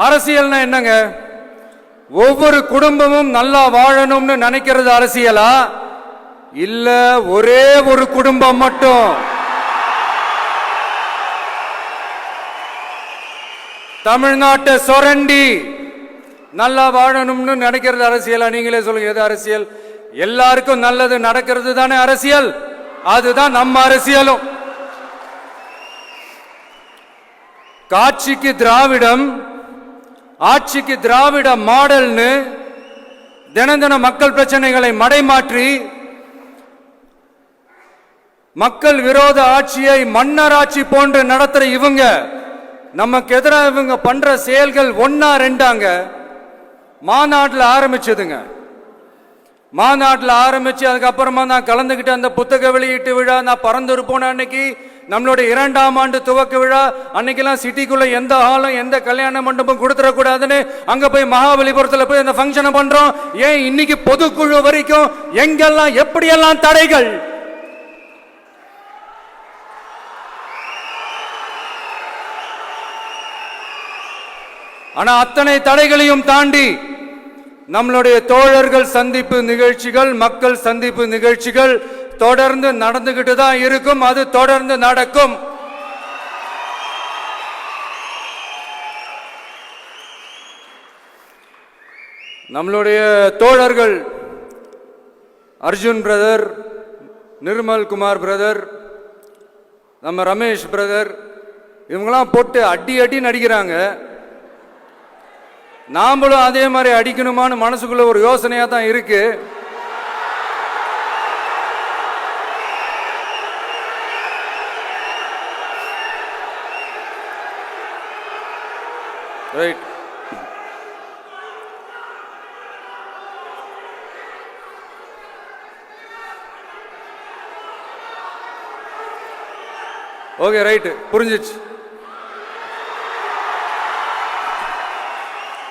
அரசியல்னா என்னங்க? ஒவ்வொரு குடும்பமும் நல்லா வாழணும்னு நினைக்கிறது அரசியலா? இல்ல ஒரே ஒரு குடும்பம் மட்டும் தமிழ்நாட்டை சுரண்டி நல்லா வாழணும்னு நினைக்கிறது அரசியலா? நீங்களே சொல்லுங்க, எது அரசியல்? எல்லாருக்கும் நல்லது நடக்கிறது தானே அரசியல். அதுதான் நம்ம அரசியலும். காட்சிக்கு திராவிடம், ஆட்சிக்கு திராவிட மாடல்னு தினம் தினம் மக்கள் பிரச்சனைகளை மடைமாற்றி மக்கள் விரோத ஆட்சியை மன்னராட்சி போன்று நடத்துற இவங்க, நமக்கு எதிராக இவங்க பண்ற செயல்கள் ஒன்னா ரெண்டாங்க. மாநாட்டில் ஆரம்பிச்சதுங்க. மாநாட்டில் ஆரம்பிச்சு அதுக்கப்புறமா நான் கலந்துகிட்ட அந்த புத்தக வெளியீட்டு விழா, நான் பறந்துரு போன அன்னைக்கு நம்மளுடைய 2ஆம் ஆண்டு துவக்க விழா அன்னைக்கெல்லாம் சிட்டிக்குள்ள எந்த ஹாலும் எந்த கல்யாண மண்டபம் கொடுத்துடக்கூடாதுன்னு அங்க போய் மகாபலிபுரத்தில் போய் அந்த ஃபங்க்ஷனை பண்றோம். ஏன் இன்னைக்கு பொதுக்குழு வரைக்கும் எங்கெல்லாம் எப்படியெல்லாம் தடைகள்? ஆனா அத்தனை தடைகளையும் தாண்டி நம்மளுடைய தோழர்கள் சந்திப்பு நிகழ்ச்சிகள், மக்கள் சந்திப்பு நிகழ்ச்சிகள் தொடர்ந்து நடந்துகிட்டு தான் இருக்கும். அது தொடர்ந்து நடக்கும். நம்மளுடைய தோழர்கள் அர்ஜுன் பிரதர், நிர்மல் குமார் பிரதர், நம்ம ரமேஷ் பிரதர், இவங்கெல்லாம் போட்டு அடி அடி நடிக்கிறாங்க. நாமளும் அதே மாதிரி அடிக்கணுமான்னு மனசுக்குள்ள ஒரு யோசனையா தான் இருக்கு. ரைட். ஓகே, ரைட்டு, புரிஞ்சிச்சு.